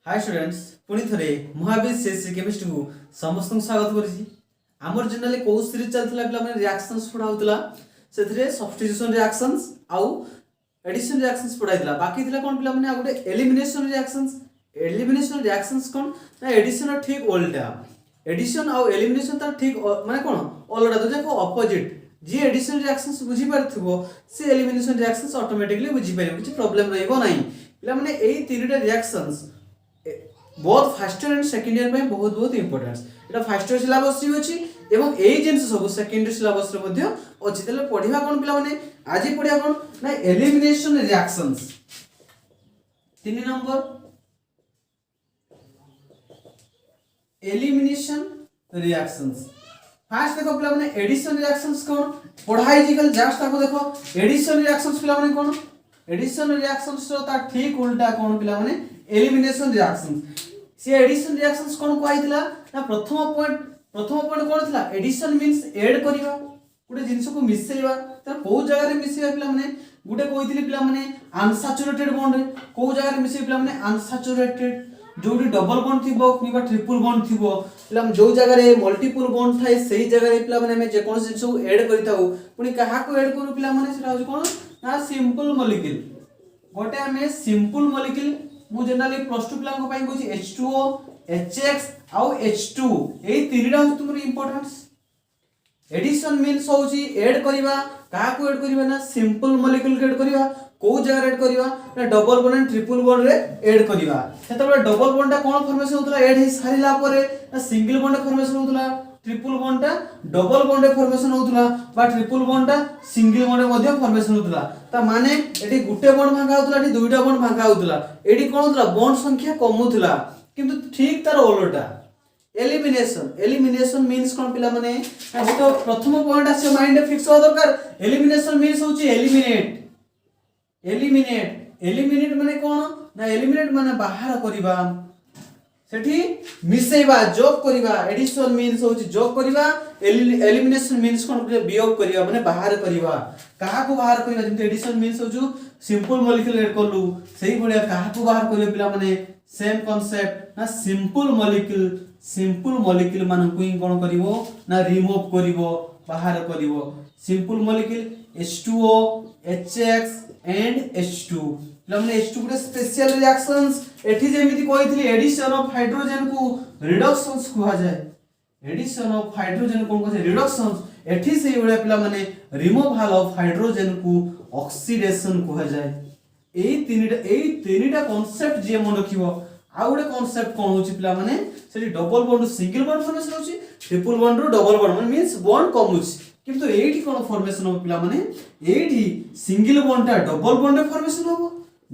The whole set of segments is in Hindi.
हाय स्टूडेंट्स पुणी थरे महावीर सीएससी केमिस्ट्री को समस्त स्वागत करिछि। हमर जनरली को सीरीज चलथला पिला माने रिएक्शंस पढा होतला सेथरे सब्स्टिट्यूशन रिएक्शंस आउ एडिशन रिएक्शंस पढाइतला। बाकी थिला कोन पिला माने आ गुटे एलिमिनेशन रिएक्शंस कोन ना एडिशन ठीक उल्टा। एडिशन आउ एलिमिनेशन त ठीक माने कोन अलडा तो जाको अपोजिट। जी एडिशन रिएक्शंस बुझी परथिबो से एलिमिनेशन रिएक्शंस ऑटोमेटिकली बुझी परिबो, किछ प्रॉब्लम रहइबो नाही। पिला माने एई तीनटा रिएक्शंस बहुत first year and second year में बहुत बहुत इंपोर्टेंस। एटा फर्स्ट ईयर सिलेबस रे अछि एवं एई जिंस सब सेकंड ईयर सिलेबस रे मध्ये अछि। तले पढिबा कोन पिला माने आज पढिबा कोन ना elimination reactions. 3 number elimination reactions. First देखो पिला माने एडिशन रिएक्शंस कोन पढाई जिकल जस्ट ताको देखो। एडिशन रिएक्शंस पिला माने कोन एडिशन रिएक्शंस ता ठीक उल्टा कोन पिला माने एलिमिनेशन रिएक्शंस। से एडिशन रिएक्शंस कोन को आइतला ना प्रथम पॉइंट कोन थिला एडिशन मींस ऐड करिवा गुटे जिंस को मिसेइबा। त को जगह रे मिसेइबा पिला माने गुटे कोइथिले पिला माने अनसैचुरेटेड बॉन्ड रे को जगह रे मिसेइबा पिला माने अनसैचुरेटेड जोडी डबल बॉन्ड थिबो किबा ट्रिपल बॉन्ड थिबो पिला जो जगह रे मल्टीपल बॉन्ड थाए सेही जगह रे पिला माने जे कोन जिंस को ऐड करिताउ पुनी कहा को ऐड करू पिला माने सेटा हो कोन ना सिंपल मॉलिक्यूल। गोटे हमें सिंपल मॉलिक्यूल मु जनरली प्लस 2 पिला को पई कहछि H2O HX आउ H2 एई तीनटा हो तुमर इंपोर्टेंस। एडिशन मींस होछि ऐड करिवा का को ऐड करिवा ना सिंपल मॉलिक्यूल के ऐड करिवा को जगह ऐड करिवा ना double bond and triple bond रे ऐड करिवा। सेतबे डबल बॉन्ड कोन फॉर्मेशन होतला ऐड हे सारिला परे ना सिंगल बॉन्ड फॉर्मेशन होतला। Triple bond double bond formation होतला बा ट्रिपल बॉन्ड सिंगल बॉन्ड मध्ये फॉर्मेशन होतला। ता माने एठी गुटे बॉन्ड भांगा होतला एठी दुईटा बॉन्ड भांगा होतला। एठी कोन होतला बॉन्ड संख्या कम होतला किंतु ठीक तार उल्टा। एलिमिनेशन मींस कोन पिला माने तो प्रथम पॉइंट आसे माइंड रे फिक्स हो दरकार। एलिमिनेशन मींस होची एलिमिनेट माने कोन ना एलिमिनेट माने बाहर करिबा सेठी मिसेइबा जोग करिबा। एडिशन मींस होची जोग करिबा। एलिमिनेशन मींस कोन वियोग करिबा माने बाहर करिबा। कहा को बाहर करिबा जेते एडिशन मींस होजु सिंपल मॉलिक्यूल ऐड करलु सेही भलिया कहा को बाहर करिबा पिला माने सेम कांसेप्ट ना सिंपल मॉलिक्यूल मान को कोन करिवो ना रिमूव करिवो बाहर करिवो। Simple molecule H2O HX and H2 लमने H2 गुटे स्पेशल रिएक्शंस एठी जेमिति कहितली एडिशन ऑफ हाइड्रोजन को रिडक्शंस कुहा जाय। एडिशन ऑफ हाइड्रोजन कोन कहै रिडक्शंस एठी से बडा पिला माने रिमूवल ऑफ हाइड्रोजन को ऑक्सीडेशन कुहा जाय। एई तीनटा कांसेप्ट जे मन रखिबो। आ गुटे कांसेप्ट कोन होची पिला माने सेठी double bond single bond formation होची ट्रिपल बॉन्ड रो डबल बॉन्ड मींस बॉन्ड कम होची किंतु एठी कोन फॉर्मेशन हो पिला माने एठी सिंगल बॉन्ड ता डबल बॉन्ड रे फॉर्मेशन हो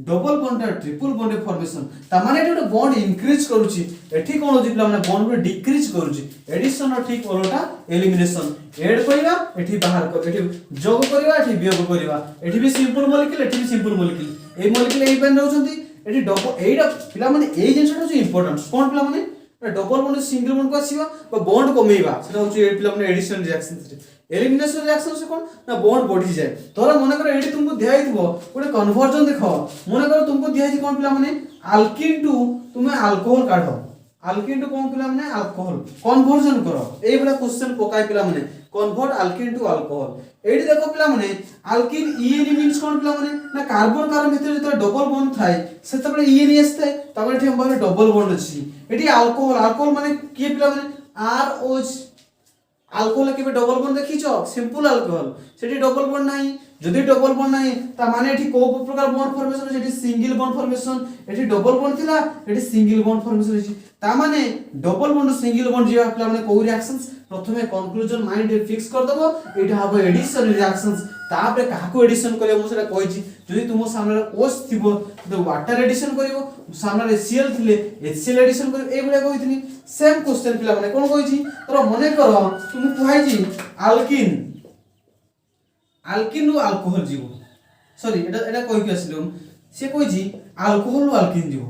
डबल बॉन्ड ता ट्रिपल बॉन्ड रे फॉर्मेशन ता माने एठी बॉन्ड इंक्रीज करूची एठी कोन होची पिला माने बॉन्ड रे डिक्रीज करूची। एडिशन और ठीक उल्टा एलिमिनेशन ऐड करिवा एठी बाहर कर एठी जोग करिवा एठी वियोग करिवा। एठी भी सिंपल मॉलिक्यूल एठी भी सिंपल मॉलिक्यूल ए मॉलिक्यूल एई पेन रहउछंती एठी डबल एइडा पिला माने एई जिंसटा होची इंपोर्टेंट कोन पिला माने डबल बॉन्ड सिंगल बॉन्ड को आसीबा बा बॉन्ड कमेइबा सेटा होची ए पिला माने एडिशन रिएक्शंस रे। एलिमिनेशन रिएक्शन से कोन ना बॉन्ड बढ़ी जाए। तोरा मन कर एडी तुमको दियाई दिबो गोटे कन्वर्जन देखो मन कर तुमको दियाई कोन पिला माने अल्किन टू तुमे अल्कोहल काढो अल्किन टू कोन पिला माने अल्कोहल कन्वर्जन करो एई बडा क्वेश्चन पकाई पिला माने कन्वर्ट अल्किन टू अल्कोहल। एडी देखो पिला माने अल्किन ईएन मींस कोन पिला माने ना कार्बन कार्बन भितर जते डबल बॉन्ड थाए सेते बडा ईएन आस्ते तबे एठी हम डबल बॉन्ड अछि। एठी अल्कोहल माने की पिला माने ROH अल्कोहल के डबल बॉन्ड देखिछो सिंपल अल्कोहल सेठी डबल बॉन्ड नाही। जदी डबल बॉन्ड नाही ता माने एठी को प्रकार बॉन्ड फॉर्मेशन एठी सिंगल बॉन्ड फॉर्मेशन एठी डबल बॉन्ड थिला एठी सिंगल बॉन्ड फॉर्मेशन अछि। ता माने डबल बॉन्ड सिंगल बॉन्ड जेवा पिला माने को रिएक्शंस प्रथमे कंक्लूजन माइंड रे फिक्स कर दबो एठी हबो एडिशन रिएक्शंस। तापरे काहाको एडिशन करियो मु सेटा कहिछि जदी तुमो सामने ओस थिबो तो वाटर एडिशन करिवो सामने Cl थिले HCl एडिशन करिवो ए बडा कहितनी सेम क्वेश्चन पिला माने कोन कहिछि तोरा मने करो तुम कुहाइछि अल्किन रो अल्कोहल जीवो सॉरी एटा कहि के आसिलो से कहिछि अल्कोहल रो अल्किन जीवो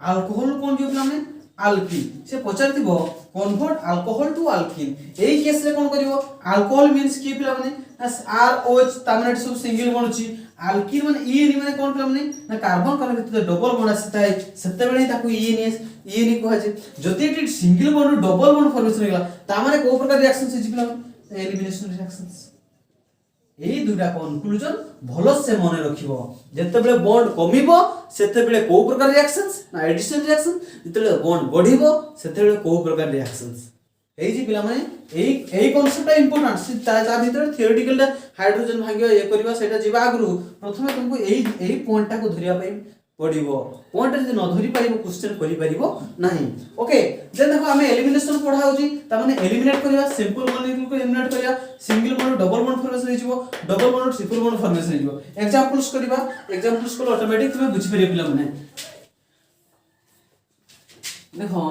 अल्कोहल कोन जीवो पिला माने अल्किन से पचारथिबो कन्वर्ट अल्कोहल टू अल्किन एई केस रे कोन करिवो अल्कोहल मींस की पिला माने ROH ता माने सब सिंगल बॉन्ड अछि आल्किन माने ईएन माने कोन पिला माने ना कार्बन कार्बन भितर डबल बॉन्ड आसीता है सेते बेले ताकू ईएन कहै छै जति eighty single bond double bond formation होइला ता माने को प्रकार रिएक्शन छै पिला एलिमिनेशन रिएक्शंस एही दुटा कंक्लूजन भलो से मने रखिबो जते बेले बॉन्ड कमिबो सेते बेले को प्रकार रिएक्शंस ना एडिशन रिएक्शन जते बेले बॉन्ड बढ़िबो सेते बेले को प्रकार रिएक्शंस एही जे पिला माने एही कांसेप्ट इंपोर्टेंट ता भीतर थियोरेटिकल हाइड्रोजन भाग्य ये करबा सेटा जीवा आगरु प्रथमे तुमको एही पॉइंट टा को धरिया पई पड़िबो पॉइंट जे न धरि पारिबो क्वेश्चन करि पारिबो नाही ओके देन देखो हमें एलिमिनेशन पढ़ा होजी ता माने एलिमिनेट करबा सिंपल मॉलिक्यूल को एलिमिनेट करबा single bond double bond formation हो जिवो double bond triple bond formation हो जिवो एग्जांपल्स करबा एग्जांपल्स को ऑटोमेटिक तुमे बुझि परिबो पिला माने देखो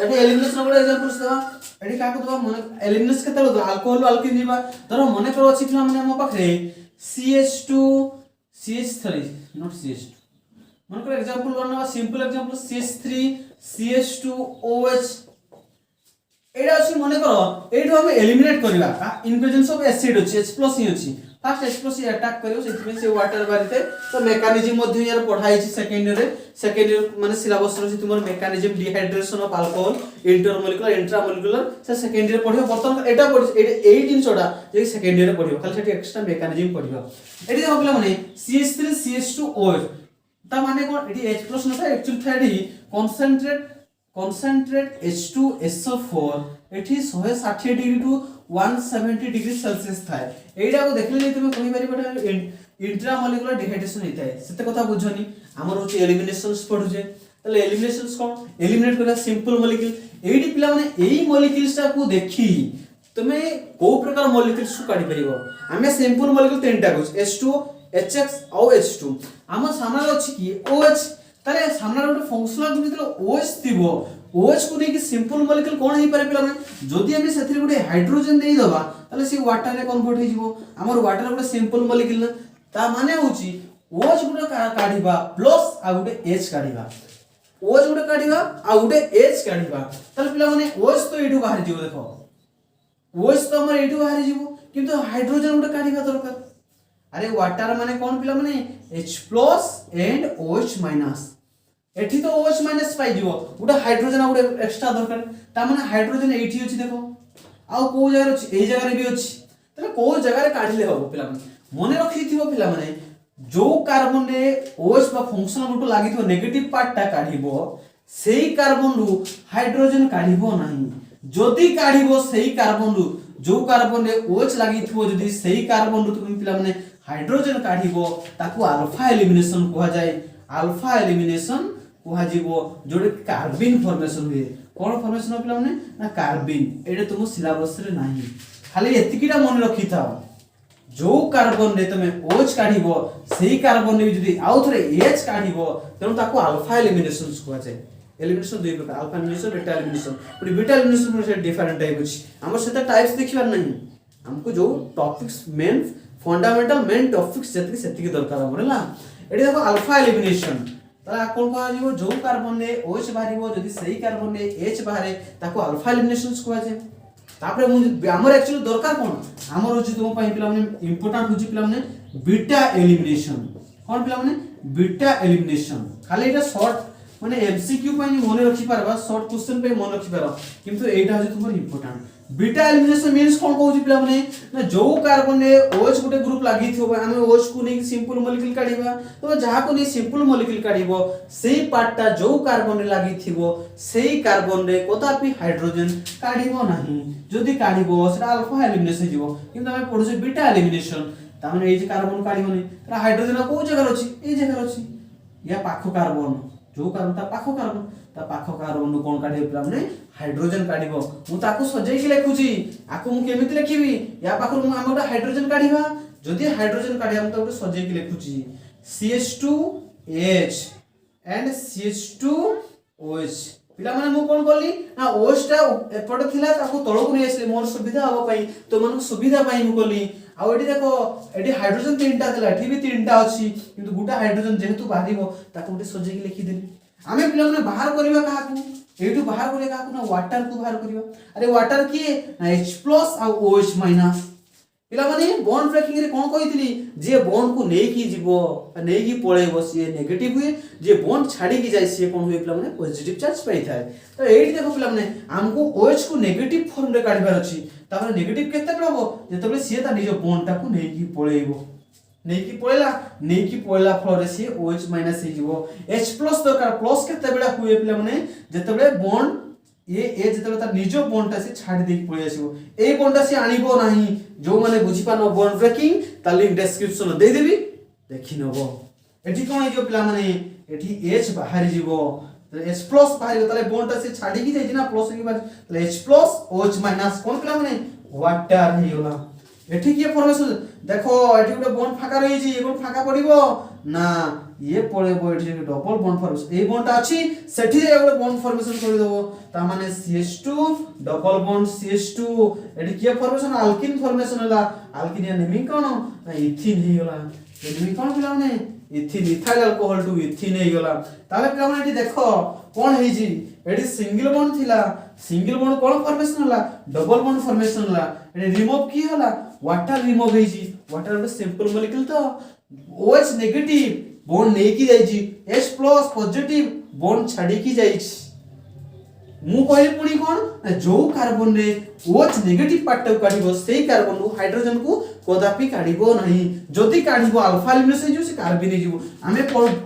एटी एलिमिनेशन वाला एग्जांपल्स दवा एटी का को दवा मन एलिमिनेशन केते होतो अल्कोहल अल्किन जीवा धरो मने करो अछि पिला माने हम पाखरे CH2 CH3 नॉट CH2 मन करो example one simple example CH3 CH2OH एडा अछि मने करो एठो हम एलिमिनेट करबा इन प्रेजेंस ऑफ एसिड अछि H+ ही अछि फर्स्ट H+ ही अटैक करियो सेति से वाटर बारिते तो मेकानिज्म मध्ये यार पढाई छि सेकेंड ईयर माने सिलेबस रो तुमर mechanism dehydration of alcohol intermolecular intramolecular से सेकेंड ईयर पढियो बर्तन एटा पढि एई जिंसोडा जे सेकेंड ईयर पढियो खाली सेठी एक्स्ट्रा मेकानिज्म पढियो एटी देखो पिला माने CH3 CH2OH ता माने कोन एटी H+ नथा एक्चुअली थाडी concentrate H2SO4 एठी 160 डिग्री टू 170 डिग्री सेल्सियस थाए एइडा को देखले नै तुमे कहि पारि बटा इंट्रामोलिकुलर डिहाइड्रेशन हेताय सेते कथा बुझनी हमर होची एलिमिनेशंस पढुजे तले एलिमिनेशंस कोन एलिमिनेट करला सिंपल मॉलिक्यूल एइडी पिला माने एई मॉलिक्यूल्स ता को देखि तुमे को प्रकार मॉलिक्यूल्स को काढी परिबो हमें सिंपल मॉलिक्यूल तीनटा को H2 HX और H2 हम सामने अछि कि OH ताले सामने गोटे फंक्शनल ग्रुप जेतले OH थिबो OH को नै कि सिंपल मॉलिक्यूल कोन हे पारे पिला माने जदि हम सेथि गोटे हाइड्रोजन देई दबा ताले सी वाटर रे कन्वर्ट हे जिवो हमर वाटर गोटे सिंपल मॉलिक्यूल ता माने होची OH गोटे काढिबा प्लस आ गोटे H काढिबा OH गोटे काढिबा आ गोटे H काढिबा ताले पिला माने OH तो एठू बाहर जिवो देखो OH तो हमर एठू बाहर जिवो किंतु हाइड्रोजन गोटे काढिबा दरकार अरे वाटर माने कोन पिला माने H+ एंड OH- एठी तो OH माइनस पाइ जिवो गोटे हाइड्रोजन आ गोटे एक्स्ट्रा दरकार ता माने हाइड्रोजन एठी अछि देखो आ को जगह अछि एई जगह रे भी अछि तले को जगह रे काढिले हो पिला माने रखिथिबो पिला माने जो कार्बन रे OH बा फंक्शनल ग्रुप लागिथिबो नेगेटिव पार्ट ता काढिबो सेही कार्बन रु हाइड्रोजन काढिबो नाही जदि काढिबो सेही कार्बन रु जो कार्बन रे OH लागिथिबो जदि सेही कार्बन रु तुम पिला माने हाइड्रोजन काढिबो ताकू अल्फा एलिमिनेशन कहवा जाय अल्फा एलिमिनेशन कहवा जीवो जोडे कार्बिन फॉर्मेशन हुए कोन फॉर्मेशन हो पिला माने ना कार्बिन एडे तुम सिलेबस रे नाही खाली एतिकीटा मन रखि थाओ जो कार्बन रे तमे OH काढिबो सेही कार्बन रे जदि आउ थरे H काढिबो तेनु ताकू अल्फा एलिमिनेशन कहवा जाय एलिमिनेशन दुई प्रकार alpha elimination beta elimination Puri beta elimination से डिफरेंट टाइप अछि हमर सेता टाइप्स देखिबार नहीं हमको जो topics main fundamental main topics जति सेति दरकार हमरला एडी देखो अल्फा एलिमिनेशन ताला कोन कहवा जीवो जो कार्बन रे OH बाहरिबो जदि सही कार्बन रे H बाहरे ताको अल्फा एलिमिनेशन कहवा जाय तापरे हमर एक्चुअली दरकार कोन हमर होची तुम पई पिला माने इंपोर्टेंट होची पिला माने बीटा एलिमिनेशन कोन पिला माने बीटा एलिमिनेशन खाली एटा शॉर्ट माने एमसीक्यू पई मने रखि पारबा शॉर्ट क्वेश्चन पे मन रखि पारो किंतु एटा होची तुमर इंपोर्टेंट बीटा एलिमिनेशन मींस कोन कहूची पिला माने ना जो कार्बन रे OH गुटे ग्रुप लागि थिबो हम OH को नै सिंपल मॉलिक्यूल काढिबा तो जहा को नै सिंपल मॉलिक्यूल काढिबो सेही पार्टटा जो कार्बन रे लागि थिबो सेही कार्बन रे कोतापि हाइड्रोजन काढिबो नाही जदि काढिबो सेटा अल्फा एलिमिनेशन जिवो किंतु हम पढुचे बीटा एलिमिनेशन ता माने ए जे कार्बन काढिबो नै तर हाइड्रोजन को जगह अछि ए जगह अछि या पाखो कार्बन जो कार्बन ता पाखो कार्बन नु कोन काढिबो पिला माने हाइड्रोजन काढिबो मु ताको सजै के लेखुची आको मु केमिति लेखिबी या पाखो मु हम गोटा हाइड्रोजन काढिबा जदि हाइड्रोजन काढिबा हम तो सजै के लेखुची CH2H एंड CH2OH पिला माने मु कोन करली ना OH टा एपट थिला ताको तळको नै आसले मोर सुविधा हबो पई तो मन सुविधा पई मु करली आ एडी देखो एडी हाइड्रोजन तीनटा थिला एठी भी तीनटा अछि किंतु गुटा हाइड्रोजन जेहेतु बाहिबो ताको गोटे सजै के लेखि देली आमे पिला माने बाहर करबा काहाकू एठू बाहर करे का ना वाटर को बाहर करियो अरे वाटर किए ना H+ आ OH-। पिला माने बॉन्ड ब्रेकिंग रे कोन कहितली जे बॉन्ड को नै की जीवो नै की पळेबो से नेगेटिव हुए जे बॉन्ड छाडी की जाय से कोन हुए पिला माने पॉजिटिव चार्ज पाई थाए। तो एठी देखो पिला माने हमको OH को नेगेटिव फॉर्म रे काढिबार अछि तापर नेगेटिव केते पळबो जेतबे से ता निजो बॉन्ड ता को नै की पळेबो नै की पळला फल रे से OH- हे जीवो H+ दरकार प्लस केते बेला हुए पिला माने जेतबे बॉन्ड ये जेतबे ता निजो बॉन्ड ता से छाडी दे पळि आसीबो ए बॉन्ड ता से आनिबो नाही जो माने बुझी पानो बॉन्ड ब्रेकिंग ता लिंक डिस्क्रिप्शन दे देबी देखि नबो। एठी कोन जो पिला माने एठी H बाहर जीवो H+ बाहर ताले बॉन्ड ता से छाडी की जाय ना प्लस की बार ताले H+ OH- कोन पिला माने वाटर हेला। एठी के फॉर्मेशन देखो एठी गुटे बॉन्ड फाका रही छी कोन फाका पड़िबो ना ये पळेबो एठी double bond formation a bond अछि सेठी एगो बॉन्ड फॉर्मेशन करि देबो ता माने CH2 डबल बॉन्ड CH2 एठी के फॉर्मेशन अल्किन फॉर्मेशन होला अल्किन या नेमिंग कोन ना इथिन हे होला नेमिंग कोन पिला माने ethene ethyl alcohol to ethene हे होला ताले पिला माने एठी देखो कोन हे जी एठी सिंगल बॉन्ड थिला सिंगल बॉन्ड कोन फॉर्मेशन होला डबल बॉन्ड फॉर्मेशन होला एठी रिमूव की होला वाटर रिमूव हे जी वाटर बे सिंपल मॉलिक्यूल तो OH नेगेटिव बॉन्ड नै की जाई छी H+ पॉजिटिव बॉन्ड छाडी की जाई छी मु कहली पुनी कोन जो कार्बन रे OH नेगेटिव पार्ट काढिबो सेही कार्बन रो हाइड्रोजन को कदापि काढिबो नाही जदी काढिबो अल्फा एलिमिनेशन जो से कार्बन नै जीवो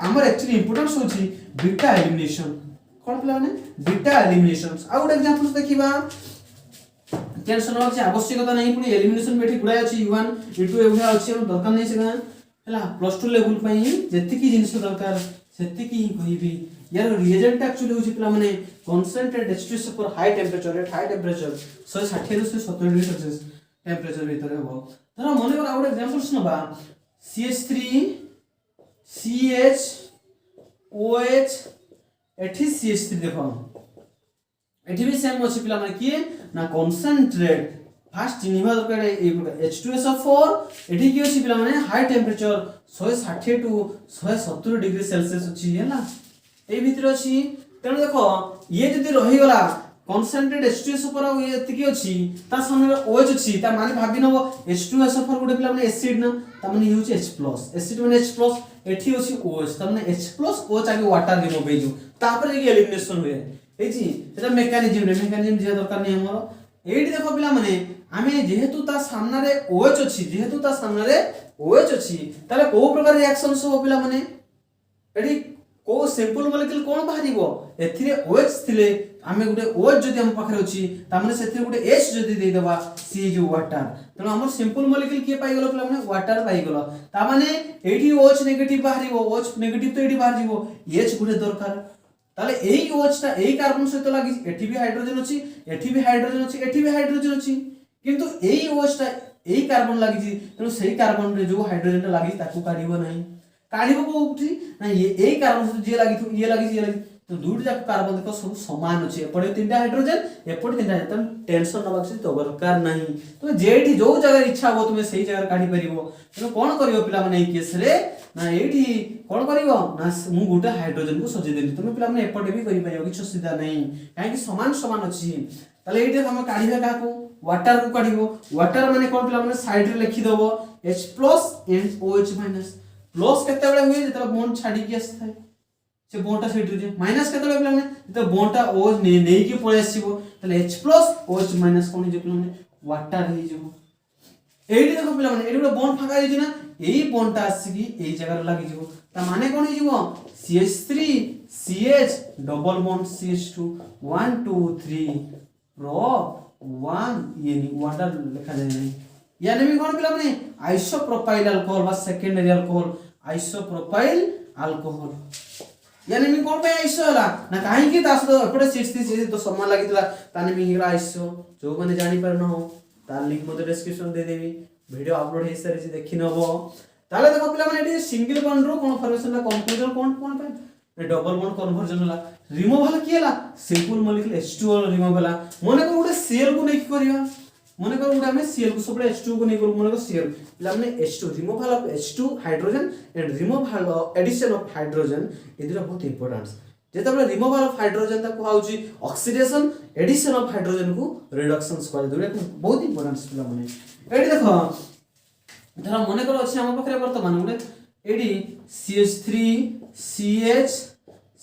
हमर एक्चुअली इंपोर्टेंस होची बीटा एलिमिनेशन कोन प्ला माने बीटा एलिमिनेशन आ गुड एग्जांपल्स देखिबा टेंशन होची आवश्यकता नाही पुनी एलिमिनेशन बेठी गुडा अछि U1 U2 एवहा अछि हम दरकार नै सेना हला +2 लेवल पई जेतिकी जिनिस दरकार सेतिकी ही कहिबी यार रिएजेंट एक्चुअली होची प्ला माने concentrate H2SO for high temperature at high temperature 160 से 70 डिग्री सेल्सियस टेंपरेचर भीतर हो तरा मने कर आउट एग्जांपल्स नबा CH3 CH OH एठी CH3 देखो एठी भी सेम अछि पिला माने की ना कंसंट्रेट फास्ट निभा दरकार H2SO4 एठी की अछि पिला माने high temperature 160 to 170 degree Celsius अछि हैला ए भीतर अछि तेन देखो ये जदी रहि गला कंसंट्रेट H2SO4 आ ये एतिकी अछि ता सामने OH अछि ता माने भाबी नबो H2SO4 गुटे पिला माने एसिड ना ता माने यूज H+ एसिड माने H+ एठी अछि OH ता माने H+ OH आगे वाटर रिमूव हेजु तापर जे एलिमिनेशन होय एजी सेटा मेकानिज्म जे दरकार नै हमर एठी देखो पिला माने आमे जेहेतु ता सामना रे OH अछि जेहेतु ता सामना रे OH अछि ताले को प्रकार रिएक्शन सब पिला माने एठी को सिंपल मॉलिक्यूल कोन बाहरिबो एथिरे OH थिले आमे गुटे OH जदी हम पाखरे अछि ता माने सेथिरे गुटे H जदी देई देबा सी जो वाटर तनो हमर सिंपल मॉलिक्यूल के पाई गेलो पिला माने वाटर पाई गेलो ता माने एठी OH नेगेटिव बाहरिबो OH नेगेटिव तो एठी बाहर जिवो H गुटे दरकार ताले एई OH ता एई कार्बन सहित लागि एठी भी हाइड्रोजन अछि एठी भी हाइड्रोजन अछि एठी भी हाइड्रोजन अछि किंतु एई OH ता एई कार्बन लागि जी तनो सेई कार्बन रे जो हाइड्रोजन ता लागि ताकू काढिबो नाही काढिबो को उठी ना ये कार्बन से जे लागि तो ये लागि तो दुट जाक कार्बन देखो सब समान अछि एपडे तीनटा हाइड्रोजन एपडे तीनटा हाइड्रोजन टेंशन नबाक से तो दरकार नाही तो जेठी जो जगह इच्छा हो तुमे सही जगह काढी परिबो तनो कोन करियो पिला माने ई केस रे ना एठी कोन करियो ना मु गुटे हाइड्रोजन को सजे देली तुमे पिला माने एपडे भी करि परिबो किछ सुविधा नाही काहे कि समान समान अछि ताले एठी हम काढिबे का को वाटर को काढिबो वाटर माने कोन पिला माने साइड रे लिखि दबो H+ एंड OH- प्लस केते बेले हुए जेतरा बॉन्ड छाडी के आस्थाय से बॉन्ड ता सेट जे माइनस केते बेले माने तो बॉन्ड ता OH नै की पळे आसीबो तले H+ OH- कोन जे माने वाटर हे जेबो एडी देखो पिला माने एडी बॉन्ड फाका जे ना एई बॉन्ड ता आसी एई जगह लागि जेबो ता माने कोन हे जेबो CH3 CH double bond CH2 1 2 3 pro 1 ये नी वाटर लिखा जाय नहीं यानी भी कोन पिला माने आइसोप्रोपाइल अल्कोहल बा सेकेंडरी अल्कोहल आइसोप्रोपाइल अल्कोहल यानी मी कोन पे आइसो होला ना काहे कि तास तो एपडे 60 तो समान लागितला ताने मी हिरा आइसो जो माने जानि पर न हो तार लिंक मते डिस्क्रिप्शन दे देबी वीडियो अपलोड हे सारी जे देखि नबो ताले देखो पिला माने एटी सिंगल बॉन्ड रो कोन फॉर्मेशन ला कंक्लूजन कोन पे डबल बॉन्ड कन्वर्जन होला रिमूव होला की होला सिंपल मॉलिक्यूल H2 रिमूव होला मने को गुटे Cl को नै की करिया मने को गुटे हमें Cl को सबले H2 को नै करू मने को Cl पिला माने H2 रिमूव होला H2 हाइड्रोजन एंड रिमूव होला एडिशन ऑफ हाइड्रोजन इधर बहुत इंपोर्टेंस जेतेबेले रिमूवल ऑफ हाइड्रोजन ता कुहाउची ऑक्सीडेशन, एडिशन ऑफ हाइड्रोजन को रिडक्शन स्क्वायर दुरे बहुत इंपोर्टेंट पिला माने एडी देखो धर मने कर अछि हम पखरे वर्तमान गुटे एडी CH3 CH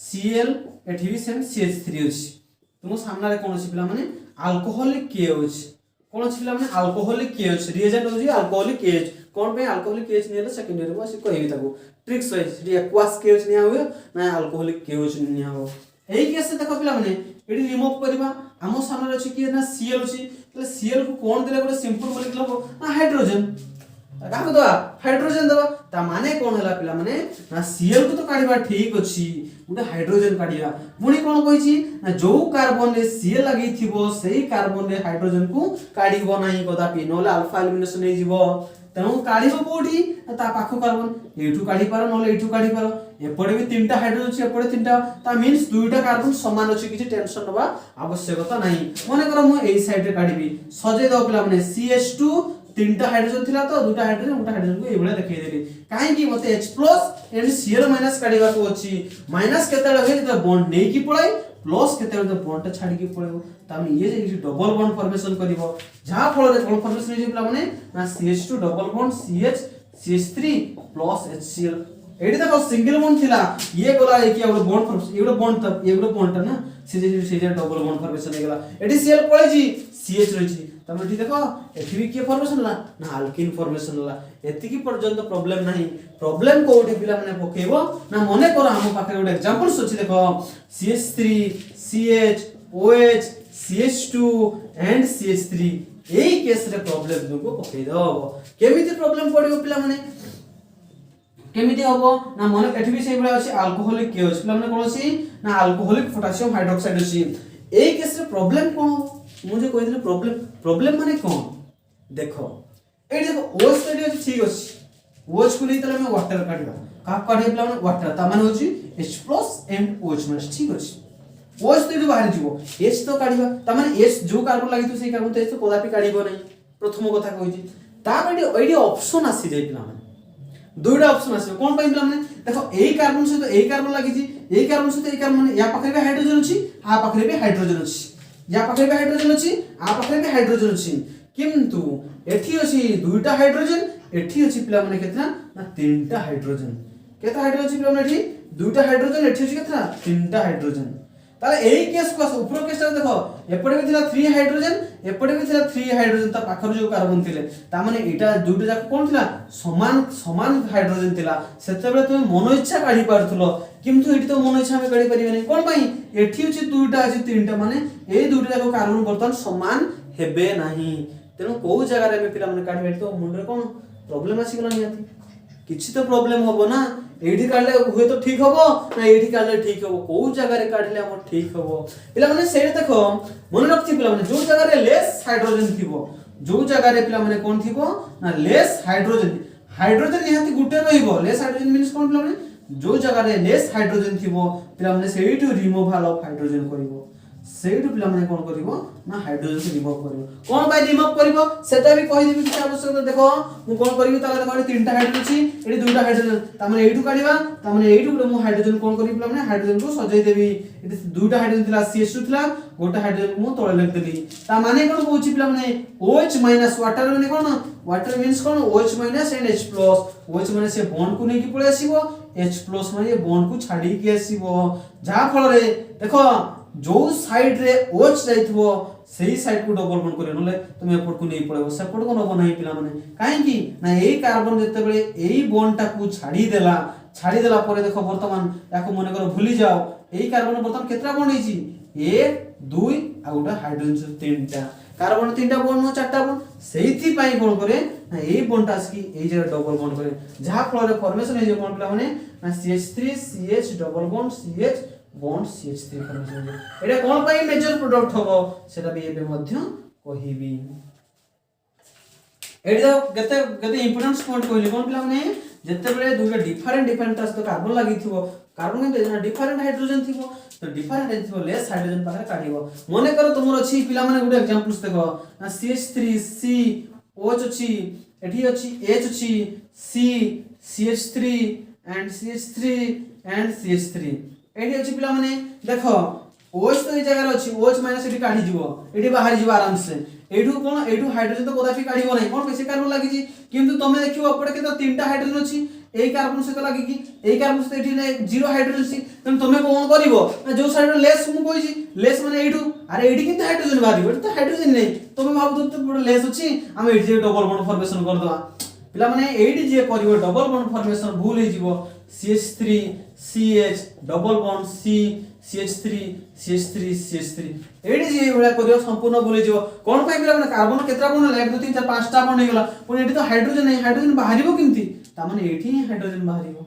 Cl एठी भी सेम CH3 अछि तुम सामना रे कोन अछि पिला माने अल्कोहलिक के अछि कोन अछि पिला माने अल्कोहलिक के अछि रिएजेंट अछि अल्कोहलिक के अछि कोन पे अल्कोहलिक के अछि नेले सेकंड ईयर को कहबी ताको ट्रिक्स होय रि एक्वास के अछि निया होय ना अल्कोहलिक के अछि निया हो एही केस से देखो पिला माने एडी रिमूव करबा हमो सामने रे अछि कि ना Cl अछि तले Cl को कोन देले गोटे सिंपल मॉलिक्यूल हो ना हाइड्रोजन काको दवा हाइड्रोजन दवा ता माने कोन हला पिला माने ना Cl को तो काढिबा ठीक अछि गुटे हाइड्रोजन काढिया पुणी कोन कहिछि ना जो कार्बन रे Cl लागि थिबो सेही कार्बन रे हाइड्रोजन को काढिबो नाही कदापि नोले अल्फा एलिमिनेशन हे जिवो तनु काढिबो कोठी ता पाखो कार्बन एठू काढि पारो नोले एठू काढि पारो एपडे भी तीनटा हाइड्रोजन अछि एपडे तीनटा ता मींस दुईटा कार्बन समान अछि किछि टेंशन नबा आवश्यकता नाही माने कर मु एई साइड रे काढिबी सजे दो पिला माने CH2 तीनटा हाइड्रोजन थिला तो दुटा हाइड्रोजन गोटा हाइड्रोजन को एबळे देखै देली काहे कि मते H+ एंड Cl- काढिबा को अछि माइनस केतेले होय त बॉन्ड नै की पळाई प्लस केतेले त बॉन्ड छाडी की पळेबो तामे ये जे डबल बॉन्ड फॉर्मेशन करिवो जहा फल रे कोन फॉर्मेशन हे पिला माने ना CH2 double bond CH CH3 plus HCl एडी देखो सिंगल बॉन्ड थिला ये गोला एक या बॉन्ड फॉर्मेशन एगो बॉन्ड त एगो बॉन्ड त ना से डबल बॉन्ड फॉर्मेशन हे गेला एडी Cl पळै जी CH रहिछि तमे एठी देखो एठी भी के फॉर्मेशन ला ना अल्किन फॉर्मेशन ला एति की पर्यंत प्रॉब्लम नाही प्रॉब्लम कोठी पिला माने पकेबो ना मने कर हम पाखे एक एग्जांपल्स अछि देखो CH3 CH OH CH2 and CH3 AE case रे प्रॉब्लम दुको पके दो केमिति प्रॉब्लम पडिबो पिला माने केमिति होबो ना मन एठी भी सेही बला अछि अल्कोहलिक के अछि पिला माने कोन अछि ना अल्कोहलिक पोटेशियम हाइड्रोक्साइड अछि एई केस रे प्रॉब्लम कोन मुझे कहि दिले प्रॉब्लम माने कोन देखो ए देखो OH स्टडी अछि ठीक अछि OH को नै तले हम वाटर काढिबा का काढे पिला माने वाटर ता माने होछि H+ एंड OH माने ठीक अछि OH स्टडी बाहर जीवो H तो काढिबा ता माने H जो कार्बन लागि तो सेही कार्बन तो H तो कदापि काढिबो नै प्रथम कथा कहिछि ता बेडी एडी ऑप्शन आसी जाय पिला माने दुईटा ऑप्शन आसे कोन पई पिला माने देखो एई कार्बन से तो एई कार्बन लागि छी एई कार्बन से तो एई कार्बन माने या पाखरे भी हाइड्रोजन अछि आ पाखरे भी हाइड्रोजन अछि या पाखरे भी हाइड्रोजन अछि आ पाखरे भी हाइड्रोजन अछि किंतु एठी अछि दुईटा हाइड्रोजन एठी अछि पिला माने केतना ना तीनटा हाइड्रोजन केता हाइड्रोजन अछि पिला माने एठी दुईटा हाइड्रोजन एठी अछि केतना तीनटा हाइड्रोजन ताले एई केस को ऊपर केस देखो एपडे भी थिला 3 हाइड्रोजन एपडे भी थिला 3 हाइड्रोजन ता पाखर जो कार्बन थिले ता माने एटा दुईटा जाक कोन थिला समान समान हाइड्रोजन थिला सेते बेले तुम मन इच्छा काढी पारथलो किंतु एठी तो मन इच्छा हम काढी परिबे नै कोन पई एठी अछि दुईटा अछि तीनटा माने एई दुईटा जाक कार्बन बर्तन समान हेबे नाही तेनु को जगह रे पिला माने काढी तो मुंडरे कोन प्रॉब्लम आसी गला नियाती किछि तो प्रॉब्लम होबो ना एठी काढले हुए तो ठीक होबो ना एठी काढले ठीक होबो को जगह रे काढले हम ठीक होबो पिला माने सेही देखो मन रखथि पिला माने जो जगह रे लेस हाइड्रोजन थिबो जो जगह रे पिला माने कोन थिबो ना लेस हाइड्रोजन हाइड्रोजन निहाती गुटे रहिबो लेस हाइड्रोजन मींस कोन पिला माने जो जगह रे लेस हाइड्रोजन थिबो पिला माने सेही टू रिमूवल ऑफ हाइड्रोजन करिवो सेही पिला माने कोन करिवो ना हाइड्रोजन को रिमूव करिवो कोन बाय रिमूव करिवो सेटा भी कहि देबी कि आवश्यकता देखो मु कोन करिवि ताले देखो तीनटा हाइड्रोजन अछि एडी दुईटा हाइड्रोजन ता माने एठू काढिबा ता माने एठू मु हाइड्रोजन कोन करिवि पिला माने हाइड्रोजन को सजाई देबी एडी दुईटा हाइड्रोजन थिला CH2 थिला गोटा हाइड्रोजन मु तळे लिख देबी ता माने कोन कहूची पिला माने OH- वाटर माने कोन वाटर मींस कोन OH- एंड H+ OH माने से बॉन्ड को नै कि पळे आसीबो H+ माने ये बॉन्ड को छाडी के आसीबो जा फल रे देखो जो साइड रे OH जाइथबो सेही साइड को डबल बॉन्ड करे नले तुम एपट को नै पळेबो सेपट को नबो नाही पिला माने काहे कि ना एई कार्बन जते बेले एई बॉन्ड टा को छाडी देला परे देखो वर्तमान याको मने करो भूली जाओ एई कार्बन वर्तमान केतरा बॉन्ड हेची 1 2 आ गोटा हाइड्रोजन से तीनटा कार्बन तीनटा बॉन्ड नो चारटा बॉन्ड सेहिथि पई कोन करे ना एई बॉन्ड टास की एई जे डबल बॉन्ड करे जहा फल रे फॉर्मेशन हे जे कोन पिला माने ना CH3 CH double bond CH bond CH3 formation एटा कोन पई मेजर प्रोडक्ट होबो सेटा भी एबे मध्य कहिबी एटा गते गते इंपोर्टेंस पॉइंट कहली कोन पिला माने जते बेले दुटा डिफरेंट टास तो कार्बन लागि थिबो कार्बन के ना डिफरेंट हाइड्रोजन थिबो तो डिफरेंट थिबो लेस हाइड्रोजन पाखरे काढिबो मने करो तुमर अछि पिला माने गुटे एग्जांपल्स देखो ना CH3 C OH अछि एठी अछि H अछि C CH3 and CH3 and CH3 एठी अछि पिला माने देखो OH तो ए जगह अछि OH माइनस एठी काढी जीवो एठी बाहर जीवो आराम से एठू कोन एठू हाइड्रोजन तो कदापि काढिबो नै कोन बेसी कार्बन लागि छी किंतु तमे देखियो अपडे के तो तीनटा हाइड्रोजन अछि ए कार्बन से लागि की ए कार्बन से एठी नै जीरो हाइड्रोजन छी तने तमे कोन करिवो जो साइड लेस मु कोइ छी लेस माने एठू अरे एठी किंतु हाइड्रोजन बारिबो तो हाइड्रोजन नै तमे भाबु तो लेस अछि हम एठी जे डबल बॉन्ड फॉर्मेशन कर दवा पिला माने एठी जे करिवो डबल बॉन्ड फॉर्मेशन भूल हे जीवो CH3 CH double bond C CH3 CH3 CH3 एडी जे एवला करियो संपूर्ण भूल जीवो कोन पाइ पिला माने कार्बन केतरा बॉन्ड 1 2 3 4 5 टा बॉन्ड हे गेला पण एठी तो हाइड्रोजन नै हाइड्रोजन बाहरिबो किमती ता माने एठी हाइड्रोजन बाहरिबो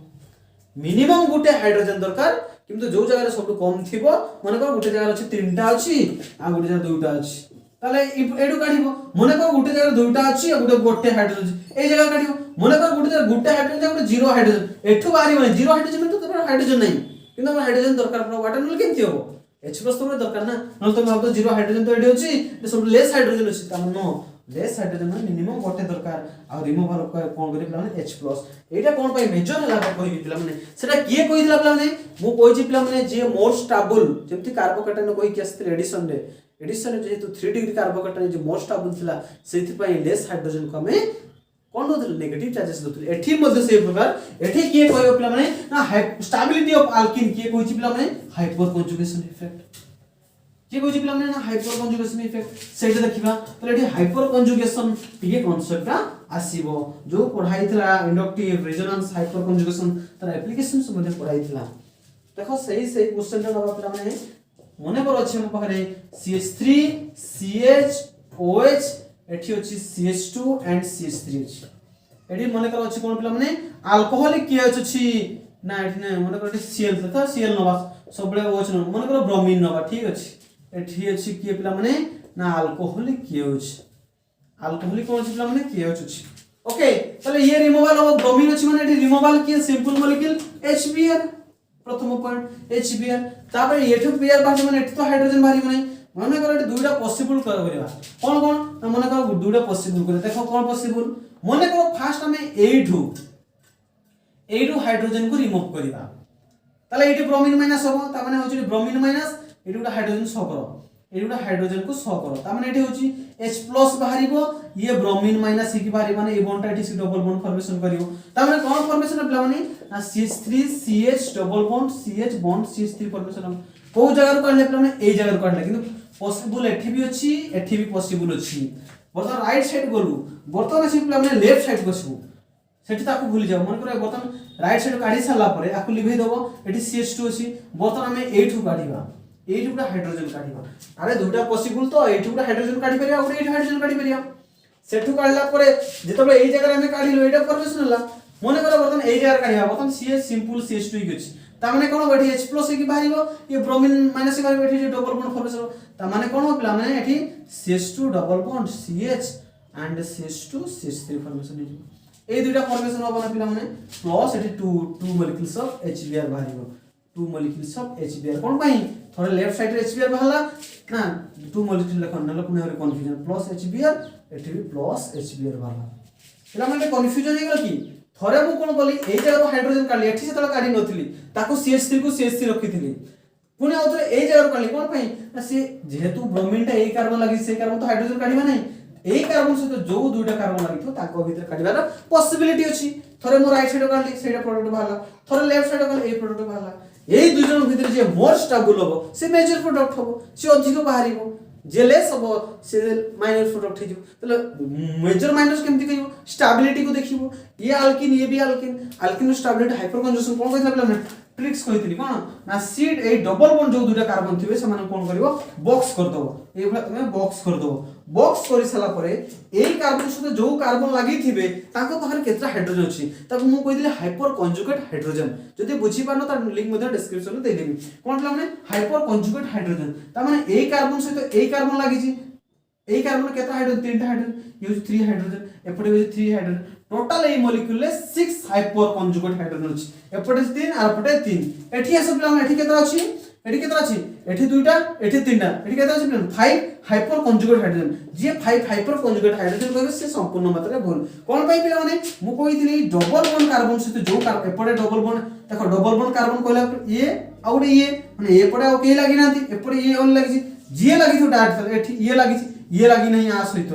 मिनिमम गुटे हाइड्रोजन दरकार किंतु जो जगह सब कम थिबो माने को गुटे जगह अछि 3 टा अछि आ गुटे जगह 2 टा अछि ताले एडु काढिबो मने को गुटे जगह 2 टा अछि आ गुटे हाइड्रोजन ए जगह काढिबो मने को गुटे जगह गुटे हाइड्रोजन गुटे जीरो हाइड्रोजन एठु बाहरिबो नै जीरो हाइड्रोजन तो तपर हाइड्रोजन नै किंतु हमर हाइड्रोजन दरकार पर वाटर नल केमति होबो H+ तो दरकार ना न तो भाबतो जीरो हाइड्रोजन तो एडी अछि ए सब लेस हाइड्रोजन अछि ता नो लेस हाइड्रोजन मिनिमम गोटे दरकार आ रिमूवल कोन करि पिला माने H+ एटा कोन पय मेजर हला कहि पिला माने सेटा किए कहि दिला पिला माने मु कहि छि पिला माने जे मोर स्टेबल जेमति कार्बोकेटन कहि के आस्ते एडिशन जेहेतु 3 डिग्री कार्बोकेटन जे मोर स्टेबल थिला सेति पय लेस हाइड्रोजन को हमें कोन दोथले नेगेटिव चार्जेस दोथले एठी मध्ये से प्रकार एठी किए कहयो पिला माने ना स्टेबिलिटी ऑफ अल्कीन किए कहि छि पिला माने हाइपर कन्जुगेशन इफेक्ट किए कहि छि पिला माने ना हाइपर कन्जुगेशन इफेक्ट सेटा देखिबा तो एठी हाइपर कन्जुगेशन टिके कांसेप्ट आसीबो जो पढाई थिला इंडक्टिव रेजोनेंस हाइपर कन्जुगेशन तर एप्लीकेशंस मध्ये पढाई थिला देखो सही क्वेश्चन टा बाबा पिला माने मने पर अछि हम पाखरे CH3 CH OH एठी अछि CH2 एंड CH3 अछि एठी मने कर अछि कोन पिला माने अल्कोहलिक के अछि ना एठी नै मने कर Cl त Cl नबा सबले OH न मने कर ब्रोमीन नबा ठीक अछि एठी अछि के पिला माने ना अल्कोहलिक के अछि अल्कोहलिक कोन अछि पिला माने के अछि ओके तले ये रिमूवल ऑफ ब्रोमीन अछि माने एठी रिमूवल के सिंपल मॉलिक्यूल HBr प्रथम पॉइंट HBr तापर एठो पेयर बाहर माने एठी तो हाइड्रोजन बाहरी नै मने कर दुईटा पॉसिबल कर करिवा कोन कोन ना मने कर दुईटा पॉसिबल करे देखो कोन पॉसिबल मने कर फास्ट हमें एठो हाइड्रोजन को रिमूव करिवा ताले एठी ब्रोमीन माइनस हो ता माने होची ब्रोमीन माइनस एठी उडा हाइड्रोजन सो करो एठी उडा हाइड्रोजन को सो करो ता माने एठी होची H+ बाहरिबो ये ब्रोमीन माइनस ही की बाहरी माने ए बॉन्ड एठी डबल बॉन्ड फॉर्मेशन करिवो ता माने कोन फॉर्मेशन पिला माने ना CH3 CH double bond CH bond CH3 formation को जगह रो काढले पिला माने ए जगह रो काढले किंतु पॉसिबल एठी भी पॉसिबल अछि बर्तन राइट साइड गलु बर्तन अछि पिला माने लेफ्ट साइड बसबु सेठी ताकू भूली जाओ मन करे बर्तन राइट साइड काढी साला परे आकू लिभै दबो एठी CH2 अछि बर्तन हमें एठू काढीबा एठू का हाइड्रोजन काढीबा अरे दुटा पॉसिबल तो एठू का हाइड्रोजन काढी परिया और एठू हाइड्रोजन काढी परिया सेठू काढला परे जेतबे एई जगह हमें काढिलो एटा फॉर्मेशन हला मन करे बर्तन एई जगह काढीबा बर्तन CH सिंपल CH2 ही अछि ता माने कोन बैठी H+ की बाहरिबो ये ब्रोमीन माइनस की बाहरिबो एठी डबल बॉन्ड फॉर्मेशन ता माने कोन पिला माने एठी CH2 double bond CH and CH2 CH3 formation हे ए दुटा फॉर्मेशन होबा ना पिला माने प्लस एठी 2 मॉलिक्यूल्स ऑफ HBr बाहरिबो 2 मॉलिक्यूल्स ऑफ HBr कोन पई थोड़े लेफ्ट साइड रे HBr बहला ना 2 मॉलिक्यूल लखन नले पुने रे कंफ्यूजन प्लस HBr एठी भी प्लस HBr बहला पिला माने कंफ्यूजन हे गेल की थरे मु कोन बोली ए जगह हाइड्रोजन काढली एठी से तला काढी नथिली ताको CH3 को CH3 रखिथिली पुने औतरे ए जगह काढली कोन पई ना से जेहेतु ब्रोमीन टा ए कार्बन लागि से कार्बन तो हाइड्रोजन काढीबा नै ए कार्बन से तो जो दुटा कार्बन लागि तो ताको भीतर काढीबार पॉसिबिलिटी अछि थरे मु राइट साइड काढली सेटा प्रोडक्ट बाहला थरे लेफ्ट साइड काढली ए प्रोडक्ट बाहला ए दुई जन भीतर जे मोर स्टेबल होबो से मेजर प्रोडक्ट होबो से अधिक बाहरिबो जे लेस होबो से माइनर प्रोडक्ट हिजो तले मेजर माइनस केमति कहिबो स्टेबिलिटी को देखिबो ये अल्किन ये भी अल्किन स्टेबिलिटी हाइपर कंजक्शन कोन कहिला पिला ट्रिक्स कहितली कोन ना सीड ए डबल बॉन्ड जो दुटा कार्बन थिबे से माने कोन करिवो बॉक्स कर दबो ए भला तुमे बॉक्स कर दबो बॉक्स करि सला परे ए कार्बन सहित जो कार्बन लागि थिबे ताको पाखर केत्रा हाइड्रोजन अछि ताको मु कहिदिले हाइपर कंजुगेट हाइड्रोजन जदि बुझी पानो त लिंक मध्ये डिस्क्रिप्शन में दे देबी कोन पिला माने हाइपर कंजुगेट हाइड्रोजन ता माने ए कार्बन सहित ए कार्बन लागि छी ए कार्बन केत्रा हाइड्रोजन तीनटा हाइड्रोजन यूज 3 हाइड्रोजन एपटे यूज 3 हाइड्रोजन टोटल ए मॉलिक्यूल ले 6 हाइपर कंजुगेट हाइड्रोजन अछि एपटे 3 आ एपटे 3 एठी आसे पिला एठी केत्रा अछि एठी केत्रा अछि एठी दुईटा एठी तीनटा एठी केत्रा अछि पिला 5 हाइपर कंजुगेट हाइड्रोजन जे 5 हाइपर कंजुगेट हाइड्रोजन कहबे से संपूर्ण मात्रा रे भूल कोन पई पिला माने मु कहिथिली डबल बॉन्ड कार्बन सहित जो एपटे डबल बॉन्ड देखो डबल बॉन्ड कार्बन कहला ये आ गोटे ये माने एपटे आ के लागि नांती एपटे ये ओन लागि जी लागि तो डायरेक्ट एठी ये लागि ये लागि नहीं आ सहित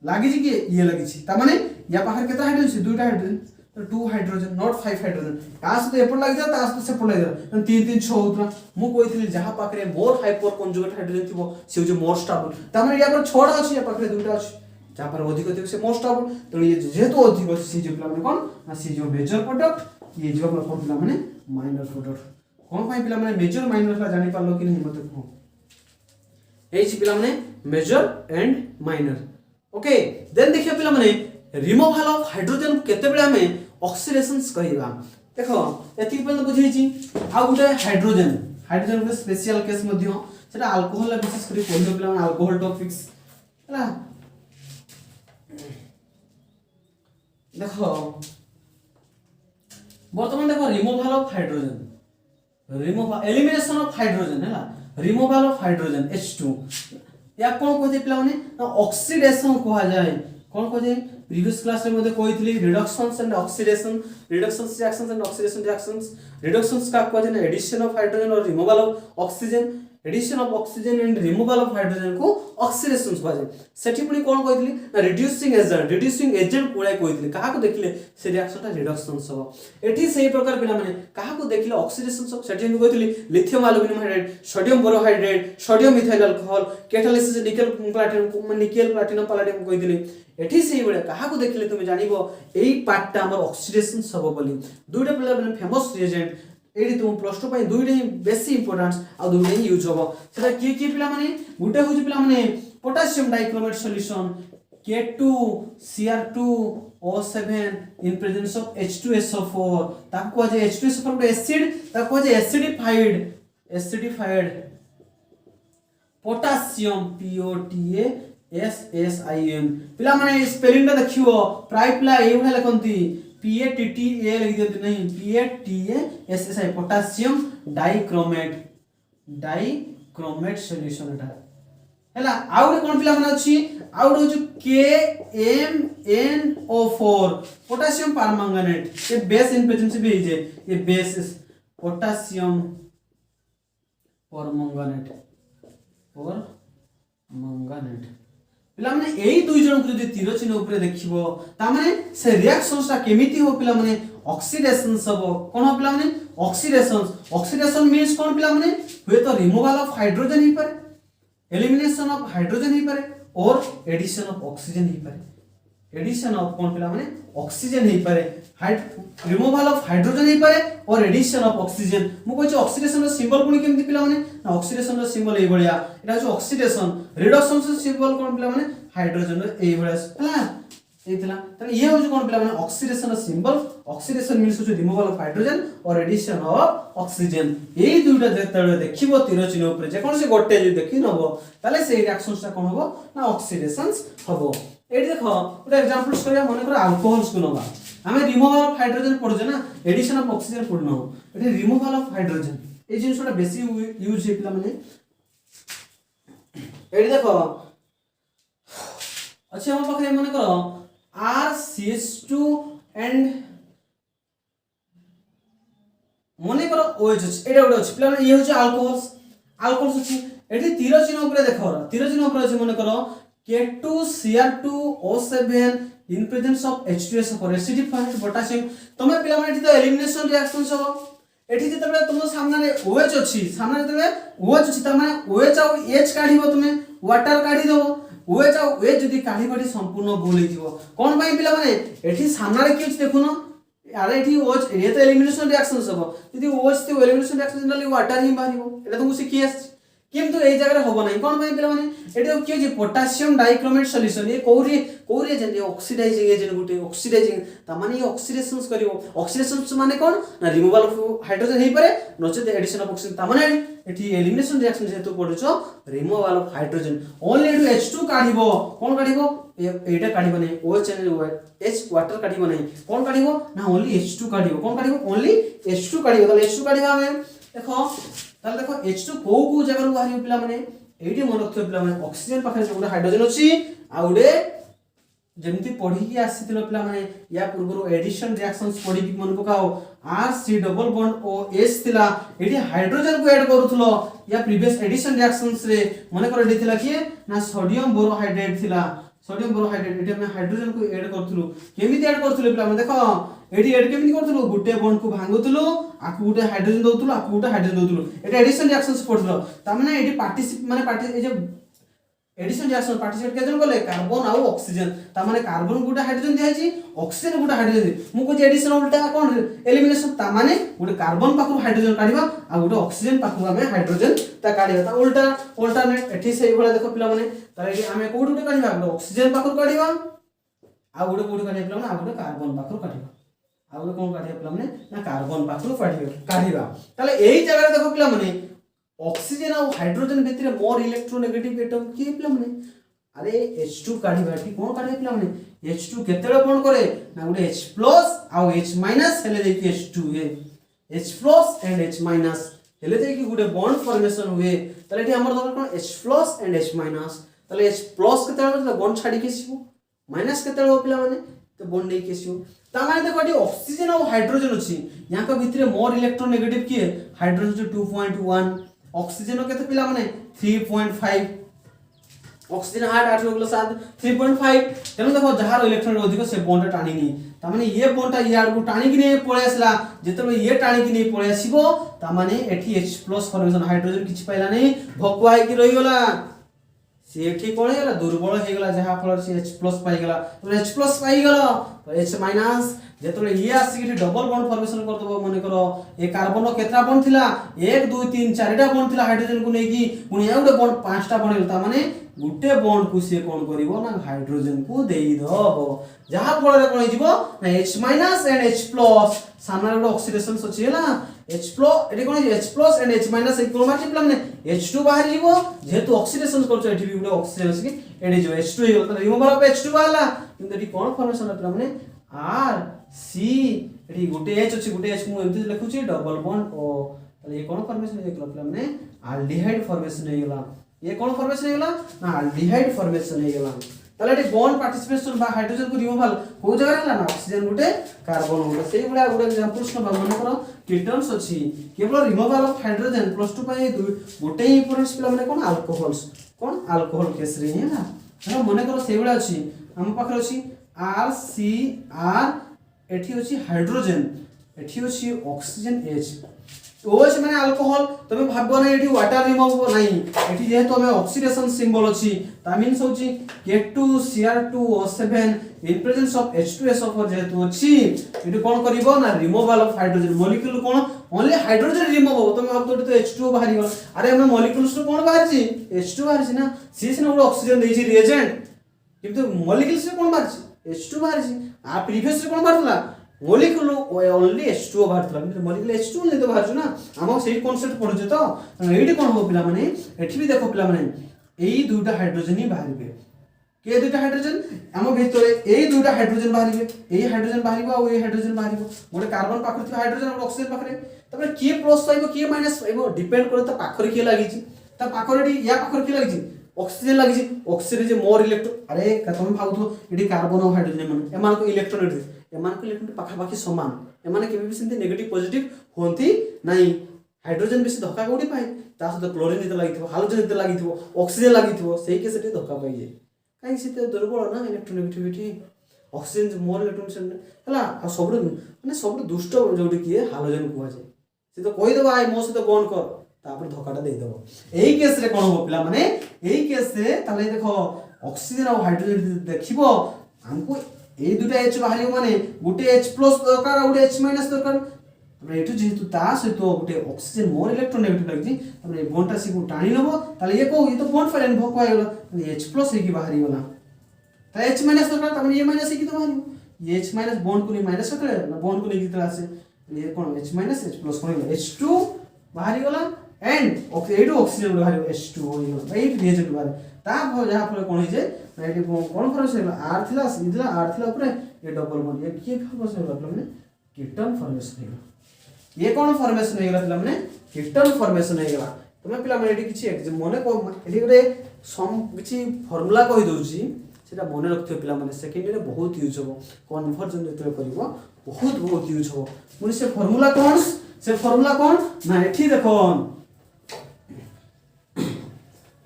लागि कि ये लागि ता माने या पाखर केता हाइड्रोजन दुईटा हाइड्रोजन तो 2 हाइड्रोजन नॉट 5 हाइड्रोजन कास तो एपट लागि ता तो सेपट लागि 3 3 6 होतरा मु कहितली जहा पाखरे मोर हाइपर कंजुगेट हाइड्रोजन थिबो से जो मोर स्टेबल ता माने या पर 6टा अछि या पाखरे दुईटा अछि जहा पर अधिक अधिक से मोर स्टेबल तो ये जेहेतु अधिक सी जो पिला माने कोन ना सी जो मेजर प्रोडक्ट ये जो कोन पिला माने माइनर प्रोडक्ट कोन पई पिला माने मेजर माइनर का जानि पालो कि नहीं मते को एच पिला माने major and minor okay then देखिए पिला माने रिमूवल ऑफ हाइड्रोजन केते बेला हमें ऑक्सीडेशंस कहिबा देखो एति पे बुझै छी आ गुटे हाइड्रोजन हाइड्रोजन के स्पेशल केस मध्य सेटा अल्कोहल विशेष करी पढो पिला माने अल्कोहल टॉपिक्स हला देखो वर्तमान देखो removal of hydrogen removal elimination of hydrogen हला रिमूवल ऑफ हाइड्रोजन H2 या कोन को जे पिला माने ऑक्सीडेशन कहा जाय कोन को जे प्रीवियस क्लास रे मध्ये कोइथली reductions and oxidation reductions reactions and oxidation reactions reductions का को जे एडिशन ऑफ हाइड्रोजन और removal of oxygen addition of oxygen and removal of hydrogen को ऑक्सीडेशन कहा जाय सेठी पुनी कोन कोइथली ना रिड्यूसिंग एजेंट पुराय कोइथली कहा को देखले से रिएक्शन ता रिडक्शंस हो एठी सही प्रकार पिला माने कहा को देखले ऑक्सीडेशन सब सेठी हम कोइथली lithium aluminium hydride sodium borohydrate sodium methyl alcohol catalysis nickel platinum palladium कोइथली एठी सही बळे कहा को देखले तुमे जानिबो एई पार्टटा हमर ऑक्सीडेशन सब बोली दुइटा पिला माने फेमस रिएजेंट एडी तुम प्लस 2 पई दुइटा ही बेसी इंपोर्टेंस आ दुइटा ही यूज होबो सेटा की पिला माने गुटे होज पिला माने potassium dichromate solution K2Cr2O7 in presence of H2SO4 ताको जे H2SO4 गुटे एसिड ताको जे एसिडिफाइड पोटेशियम POTASSIum पिला माने स्पेलिंग ता देखियो प्राय पिला एउ हे लखंती PATTA लिख दियंती नहीं PATASSI पोटेशियम डाइक्रोमेट सॉल्यूशन एटा हैला आउरे कोन पिला माने अछि आउरे हो KMnO4 पोटेशियम परमंगनेट ये बेस इन प्रेजेंस भी है ये बेस पोटेशियम परमंगनेट पिला माने एई दुई जन को जदी तीर चिन्ह ऊपर देखिबो ता माने से रिएक्शंस ता केमिति हो पिला माने ऑक्सीडेशन सब कोन हो पिला माने ऑक्सीडेशन मींस कोन पिला माने हुए तो रिमूवल ऑफ हाइड्रोजन ही पर एलिमिनेशन ऑफ हाइड्रोजन ही पर और एडिशन ऑफ ऑक्सीजन ही पर एडिशन ऑफ कोन पिला माने ऑक्सीजन ही पर रिमूवल ऑफ हाइड्रोजन ही पर और एडिशन ऑफ ऑक्सीजन मु कहछि ऑक्सीडेशन रो सिंबल कोन केमति पिला माने ना ऑक्सीडेशन रो सिंबल एई बळिया एटा जो ऑक्सीडेशन रिडक्शन रो सिंबल कोन पिला माने हाइड्रोजन रो एई बळिया हला एइतला त ये हो जो कोन पिला माने ऑक्सीडेशन रो सिंबल ऑक्सीडेशन मींस जो रिमूवल ऑफ हाइड्रोजन और एडिशन ऑफ ऑक्सीजन एई दुइटा जेतळे देखिबो तीर चिन्ह ऊपर जे कोन से गोटे जे देखि नबो ताले से रिएक्शंस ता कोन होबो ना ऑक्सीडेशंस होबो एडी देखो गोटे एग्जांपल्स करिया माने कर अल्कोहल्स को नबा हमें रिमूवल ऑफ हाइड्रोजन पढो ना एडिशन ऑफ ऑक्सीजन पढनो एडी रिमूवल ऑफ हाइड्रोजन ए जिनसटा बेसी यूज हे पिला माने एडी देखो अच्छा हम पाखरे माने करो RCH2 एंड माने करो OH एडा गुडा अछि पिला माने ये होछ अल्कोहल्स अछि एडी तीर चिन्ह ऊपर देखो तीर चिन्ह ऊपर अछि माने करो K2Cr2O7 in presence of H2SO4 acidified potassium तमे पिला माने तो एलिमिनेशन रिएक्शन सब एठी जतबे तुम सामने रे OH अछि सामने जतबे OH अछि त माने OH आ H काढिबो तुमे वाटर काढि दबो OH आ OH जदी काढिबडी संपूर्ण गोल हिथिबो कोन पई पिला माने एठी सामने रे किछ देखुनो अरे एठी OH ये तो एलिमिनेशन रिएक्शन सब जदी OH ते एलिमिनेशन रिएक्शन जनरली वाटर ही बाहिबो एटा तुमको सिखि आछ किंतु ए जगह होबो नै कोन पई पिला माने एटा कि जे पोटेशियम डाइक्रोमेट सॉल्यूशन ये कोरी जे ऑक्सीडाइजिंग एजेंट गुटे ऑक्सीडाइजिंग त माने ये ऑक्सीडेशंस करिवो ऑक्सीडेशंस माने कोन ना रिमूवल ऑफ हाइड्रोजन हे पारे नचेत एडिशन ऑफ ऑक्सीजन त माने एठी एलिमिनेशन रिएक्शन जेतु पडुचो removal of hydrogen only to H2 काढिबो कोन काढिबो एटा काढिबो नै OH एंड H वाटर काढिबो नै कोन काढिबो ना ओनली H2 काढिबो कोन काढिबो ओनली H2 काढिबो त H2 काढिबा हमें देखो ताले देखो H2 को जगह बाहरी पिला माने एडी मन रखियो पिला माने ऑक्सीजन पाखरे जो हाइड्रोजन अछि आ उडे जेमती पढ़ी की आसीथिलो पिला माने या पूर्व एडिशन रिएक्शंस पढ़ी की मन पकाओ R C double bond O H थिला एठी हाइड्रोजन को ऐड करूथलो या प्रीवियस एडिशन रिएक्शंस रे मन कर एठी थिला कि ना सोडियम बोरोहाइड्रेट थिला सोडियम बोरोहाइड्रेट एठी हम हाइड्रोजन को ऐड करथुलु केमिति ऐड करथुलु पिला माने देखो एठी ऐड केमिति करथुलु गुटे बॉन्ड को भांगुथुलु आकु गुटे हाइड्रोजन दउथुलु आकु गुटे हाइड्रोजन दउथुलु एठी एडिशन रिएक्शंस पढ़थुलो ता माने एठी पार्टिसिपेट माने पार्टी ए जे एडिशन रिएक्शन पार्टिसिपेट केजन गले कार्बन आउ ऑक्सीजन ता माने कार्बन गुटे हाइड्रोजन दिया छि ऑक्सीजन गुटे हाइड्रोजन मु को एडिशन उल्टा कोन एलिमिनेशन ता माने गुटे कार्बन पाखु हाइड्रोजन काढिबा आ गुटे ऑक्सीजन पाखु हमें हाइड्रोजन ता काढिबा ता उल्टा अल्टरनेट एठी सेही भला देखो पिला माने ता एठी हमें कोड गुटे काढिबा गुटे ऑक्सीजन पाखु काढिबा आ गुटे कोड काढिबा पिला माने आ गुटे कार्बन पाखु काढिबा आ गुटे कोन काढिबा पिला माने ना कार्बन पाखु काढिबा ताले एही जगह देखो पिला माने ऑक्सीजन और हाइड्रोजन भितर मोर इलेक्ट्रोनेगेटिव एटम के पिला माने अरे H2 काढिबा ठीक कोन काढे पिला माने H2 केतेले कोन करे ना गुटे H+ और H- हेले दे कि H2 hey H+ and H- हेले दे कि गुटे बॉन्ड फॉर्मेशन हुए तले एठी हमर दरकार कोन H+ एंड H- तले H+ केतेले मतलब बॉन्ड छाडी के सिबो माइनस केतेले हो पिला माने तो बॉन्ड नै के सिबो ता माने देखो एठी ऑक्सीजन और हाइड्रोजन अछि यहाँ का भितर मोर इलेक्ट्रोनेगेटिव किए हाइड्रोजन 2.1 ऑक्सीजन केते पिला माने 3.5 ऑक्सीजन 8 गुलो 7 3.5 तेनो देखो जहार इलेक्ट्रॉन अधिक से बॉन्ड टाणी नि ता माने ये बॉन्ड या को टाणी कि नै पळे आसला जेतबे ये टाणी कि नै पळे आसीबो ता माने एठी H+ फॉर्मेशन हाइड्रोजन किछ पाइला नै भकुआई कि रहि गला से एठी कोन हेला दुर्बल हे गला जहा फल से H+ पाई गला तो H+ पाई गला तो H- जेतबे ये आसी कि डबल बॉन्ड फॉर्मेशन कर दबो माने करो ए कार्बन केतरा बॉन्ड थिला 1 2 3 4टा बॉन्ड थिला हाइड्रोजन को नै कि पुनी आ गुटे बॉन्ड 5टा बॉन्ड हेलता माने गुटे बॉन्ड को से कोन करिवो ना हाइड्रोजन को देई दबो जहा फल रे कोन हिजबो ना H- एंड H+ सामना गुटे ऑक्सीडेशन सची हैला H+ eighty cone H+ and H- एक कोन मारछि प्लम ने H2 बाहर जीवो जेतु ऑक्सीडेशन करछ एठी भी गुटे ऑक्सीजन अछि एडी जो H2 हे त रिमूवल ऑफ H2 बाला किंतु एटी कोन फॉर्मेशन प्लम ने R C एठी गुटे H अछि गुटे H मु एमति लिखुछि डबल बॉन्ड O तले ये कोन फॉर्मेशन हे प्लम ने एल्डिहाइड फॉर्मेशन हे गेला ये कोन फॉर्मेशन हे गेला ना एल्डिहाइड फॉर्मेशन हे गेला तले एठी बॉन्ड पार्टिसिपेशन बा हाइड्रोजन को रिमूवल को जगह हैला ना ऑक्सीजन गुटे कार्बन गुटे सेही गुडा गुडा एग्जांपल्स न मन करो कीटन्स अछि केवल removal of hydrogen +2 pi Gute importance पिला माने कोन अल्कोहल केस रे हैला हम मन करो सेही गुडा अछि हम पाखर अछि R C R एठी अछि हाइड्रोजन एठी अछि ऑक्सीजन H OH माने अल्कोहल तमे भाबो नै एठी वाटर रिमूव नै एठी जेहेतु हमें ऑक्सीडेशन सिंबल अछि ता मींस होछि K2Cr2O7 in presence of H2SO4 जेहेतु अछि एठी कोन करिवो ना removal of hydrogen molecule cone only hydrogen remove हो तमे भाबतो तो H2O बाहरी गला अरे हम मॉलिक्यूल्स तो कोन बाहर छी H2 बाहर छी ना सी से ना ऑक्सीजन देई छी रिएजेंट किंतु मॉलिक्यूल्स कोन बाहर छी H2 बाहर छी आ प्रीवियस कोन बाहरला मॉलिक्यूल ओनली H2O बाहरला मॉलिक्यूल H2 नै तो बाहर छ ना हम सेही कांसेप्ट पढु तो एठी कोन हो पिला माने एठी भी देखो पिला माने एई दुटा हाइड्रोजन ही बाहरबे के दुटा हाइड्रोजन हम भितरे एई दुटा हाइड्रोजन बाहरबे एई हाइड्रोजन बाहरिबो आ एई हाइड्रोजन बाहरिबो मोटे कार्बन पाखर हाइड्रोजन और ऑक्सीजन पाखरे तबे के प्लस पाइबो के माइनस पाइबो डिपेंड करे त पाखर के लागि छि त पाखर एठी या पाखर के लागि छि ऑक्सीजन लागि छि ऑक्सीजन जे मोर इलेक्ट्रॉन अरे तुम भाबुथो एठी कार्बन और हाइड्रोजन मन एमान को इलेक्ट्रॉन एमान को इलेक्ट्रॉन पाखा पाखी समान एमाने केबे भी सेंती नेगेटिव पॉजिटिव होंती नाही हाइड्रोजन बेसी धक्का कोडी पाए ता सहित क्लोरीन जते लागिथो हाइड्रोजन जते लागिथो ऑक्सीजन लागिथो सेही के सेठी धक्का पाइ जे काई सेते दुर्बल ना इलेक्ट्रोनेगेटिविटी ऑक्सीजन मोर इलेक्ट्रॉन हला आ सबड माने सबड दुष्ट जोडी किए हाइड्रोजन को जे से तो कहि दबा आई मो से तो बॉन्ड कर तापर धक्काटा दे दबो एही केस रे कोन हो पिला माने एही केस रे ताले देखो ऑक्सीजन और हाइड्रोजन देखिबो हमको ए दुटा H बाहरियो माने गुटे H+ दरकार आ गुटे H- दरकार तबे एठु जेतु ता से तो गुटे ऑक्सीजन मोर इलेक्ट्रोनेगेटिव लागि तबे ए बॉन्डटा से को टाणी नबो ताले ये को ये तो बॉन्ड फाइल भको आइगला H+ हे की बाहरी गला त H- दरकार तबे ये माइनस हे की तो बाहरियो ये H- बॉन्ड को नहीं माइनस करे ना बॉन्ड को नहीं की तरह से ये कोन H- H+ कोन H2 बाहरी गला एंड एटू ऑक्सीजन बाहरी H2 हो गला एट रिएजेंट बाहरी ता जहा पर कोन जे एटी कोन फॉर्मेशन R थिला C थिला R थिला ऊपर ये डबल बॉन्ड ये की फॉर्मेशन होला माने कीटन फॉर्मेशन हेला ये कोन फॉर्मेशन हेला पिला माने कीटन फॉर्मेशन हेला तमे पिला माने एटी किछि मने को एटी रे सम किछि फार्मूला कहि दोछि सेटा मन रखियो पिला माने सेकेंड रे बहुत यूज हो कन्वर्जन जते करिवो बहुत यूज हो पुनी से फार्मूला कोन ना एठी देखो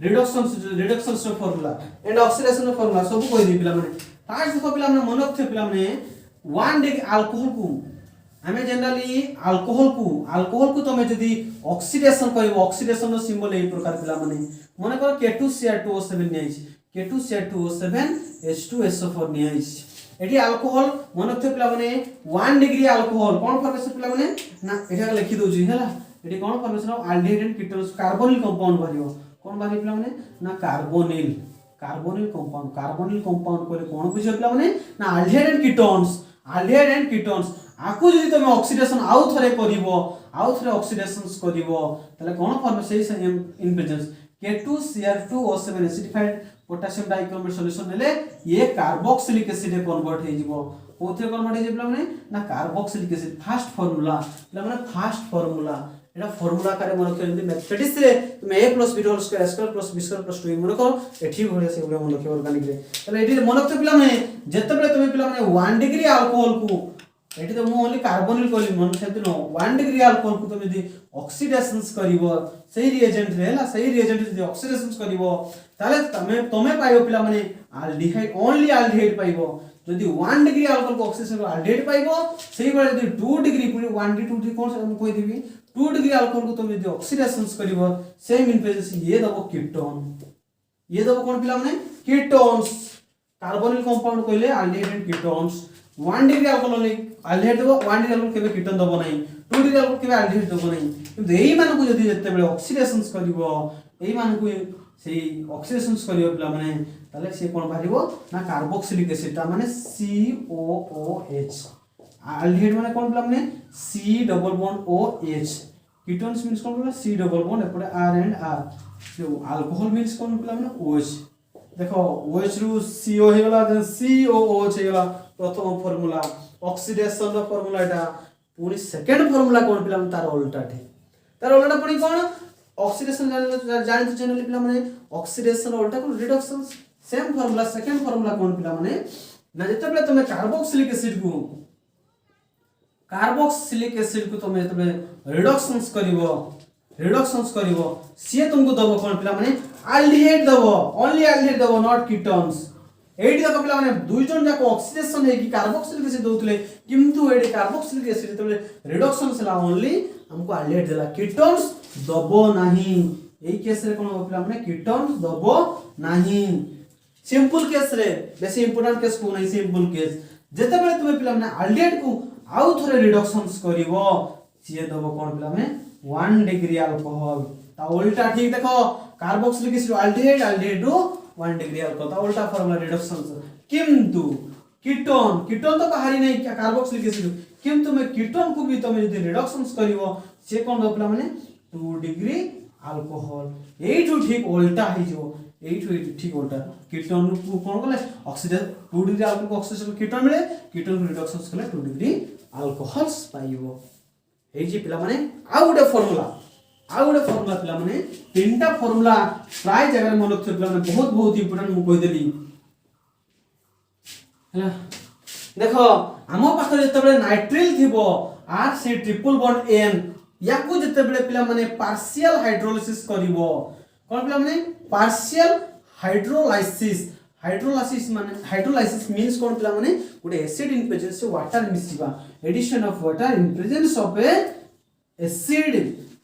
reduction formula and oxidation formula सब कोइ दी पिला माने फास्ट देखो पिला माने मन रखियो पिला माने 1 डिग्री अल्कोहल को हमें जनरली अल्कोहल को तमे जदी ऑक्सीडेशन करिवो ऑक्सीडेशन रो सिंबल एई प्रकार पिला माने माने कर K2Cr2O7 नै छि K2Cr2O7 H2SO4 नै छि एठी अल्कोहल मन रखियो पिला माने 1 डिग्री अल्कोहल कोन फॉर्मेशन पिला माने ना एठा लिखि दउ छि हैला एठी कोन formation of aldehyde and ketones carbonyl compound भरियो कोन बारी पिला माने ना कार्बोनिल कंपाउंड कोले कोन बुझियो पिला माने ना एल्डिहाइड एंड कीटोन्स आकु जदि तुम ऑक्सीडेशन आउ थरे ऑक्सीडेशंस करिवो तले कोन formation in presence K2Cr2O7 acidified potassium dichromate solution नेले ये कार्बोक्सिलिक एसिड कन्वर्ट हे जिवो कोथे कन्वर्ट हे जिवला माने ना कार्बोक्सिलिक एसिड फास्ट फार्मूला एटा फार्मूला करे मन रखियो जदि मैथमेटिक्स रे तुम a + b whole square square + b square + 2 मन रखो एठी भले से मन रखियो ऑर्गेनिक रे तले एठी मन रखियो पिला माने जेतेबेले तुम पिला माने 1 डिग्री अल्कोहल को एठी तो मु ओनली कार्बोनिल कहली मन सेति नो 1 डिग्री अल्कोहल को तुम यदि ऑक्सीडेशंस करिवो सही रिएजेंट रे हला सही रिएजेंट यदि ऑक्सीडेशंस करिवो ताले तमे पाइबो पिला माने एल्डिहाइड ओनली एल्डिहाइड पाइबो यदि 1 डिग्री अल्कोहल को ऑक्सीडेशन एल्डिहाइड पाइबो सही बेले यदि 2 डिग्री पूरी 1 डिग्री 2 डिग्री कोन से हम कहि देबी 2 डिग्री अल्कोहल को तुम यदि ऑक्सीडेशंस करिवो सेम इन प्रेजेंस ये दबो कीटोन ये दबो कोन पिला माने कीटोन्स कार्बोनिल कंपाउंड कहले aldehyde and ketones 1 degree alcohol aldehyde दबो 1 डिग्री अल्कोहल केबे कीटोन दबो नै 2 डिग्री अल्कोहल केबे एल्डिहाइड दबो नै किंतु एई मान को जदि जते बेले ऑक्सीडेशंस करिवो एई मान को सेई ऑक्सीडेशंस करिवो पिला माने ताले से कोन बारिवो ना कार्बोक्सिलिक एसिड ता माने COOH एल्डिहाइड माने कोन पिला माने C double bond OH ketones means कोन पिला C डबल बॉन्ड एपटे R एंड R जो अल्कोहल मींस कोन पिला माने OH देखो OH रु CO हे गला COOH हे गला प्रथम फार्मूला ऑक्सीडेशन रो फार्मूला एटा पूरी सेकंड फार्मूला कोन पिला तार उल्टा थे तार उल्टा पुनी कोन ऑक्सीडेशन जानि जनरली पिला माने ऑक्सीडेशन उल्टा कोन reduction same formula second formula कोन पिला माने ना जेतेबेले तुमे कार्बोक्सिलिक एसिड को तुमे जेतेबेले रिडक्शंस करिवो से तुमको दबो कोन पिला माने एल्डिहाइड दबो ओनली एल्डिहाइड दबो नॉट कीटोन्स एडी देखो पिला माने दुई जन जाको ऑक्सीडेशन हे कि कार्बोक्सिलिक एसिड दोतले किंतु एडी कार्बोक्सिलिक एसिड तबले रिडक्शन सेला ओनली हमको एल्डिहाइड देला कीटोन्स दबो नाही एई केस रे कोन हो पिला माने कीटोन्स दबो नाही सिंपल केस रे बेसी इंपोर्टेंट केस को नहीं सिंपल केस जेते बेले तुमे पिला माने एल्डिहाइड को आउ थरे रिडक्शंस करिवो सिए दबो कोन पिला माने 1 डिग्री अल्कोहल ता उल्टा ठीक देखो कार्बोक्सिलिक एसिड एल्डिहाइड रो 1 डिग्री अल्कोहल ता उल्टा फार्मूला रिडक्शंस किंतु कीटोन तो बाहरी नहीं क्या कार्बोक्सिलिक एसिड किंतु मैं कीटोन को भी तुम यदि रिडक्शंस करिवो से कोन दो पिला माने 2 डिग्री अल्कोहल एठु ठीक उल्टा हे जो एठु ठीक उल्टा कीटोन को कोन कले ऑक्सीडेशन 2 डिग्री अल्कोहल को ऑक्सीडेशन कीटोन मिले कीटोन को रिडक्शंस कले 2 डिग्री अल्कोहल्स पाइबो ए जी पिला माने आ गुडे फार्मूला पिला माने तीनटा फार्मूला प्राय जगह मन रखियो पिला माने बहुत इंपोर्टेंट मु कहि देली हैला देखो आमो पाखरे जते बेले नाइट्रिल थिबो R C triple bond N याकू जते बेले पिला माने पार्शियल हाइड्रोलाइसिस करिवो कोन पिला माने पार्शियल हाइड्रोलाइसिस मींस कोन पिला माने गुडे acid in presence of water मिसिबा addition of water in presence of a acid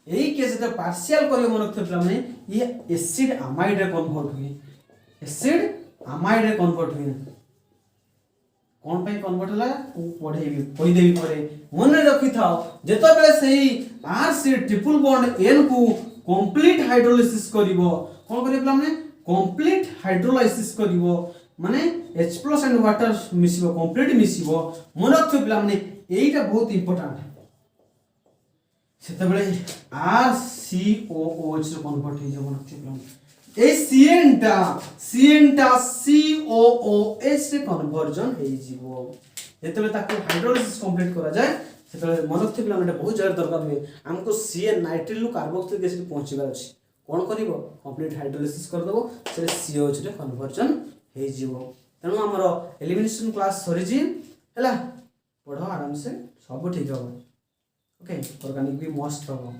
एई केस त पार्शियल करियो मन रखियो पिला माने ये एसिड अमाइड रे कन्वर्ट हुए कोन पे कन्वर्ट होला पढेबी कहि देबी परे मन रखि थाओ जेतो बेले सही RC ट्रिपल बॉन्ड N को कंप्लीट हाइड्रोलाइसिस करिवो कोन करियो पिला माने कंप्लीट हाइड्रोलाइसिस करिवो माने H+ एंड वाटर मिसिबो कंप्लीट मिसिबो मन रखियो पिला माने एईटा बहुत इंपोर्टेंट सेते बेले RCOOH कन्वर्ट हे जे मन रखियो पिला माने ए सीएनटा COOH से कन्वर्जन हे जीवो जेतेबे ताको हाइड्रोलाइसिस कंप्लीट करा जाय सेतेबे मन रखियो पिला माने बहुत जरूर दरकार हुए हमको CN नाइट्रिल लु कार्बोक्सिलिक एसिड पहुंचीबार अछि कोन करिवो कंप्लीट हाइड्रोलाइसिस कर दबो से COH रे कन्वर्जन हे जीवो तेणु आमर एलिमिनेशन क्लास सरीजी है पढ़ आराम से सब ठीक हम ओके ऑर्गेनिक भी मस्त हम।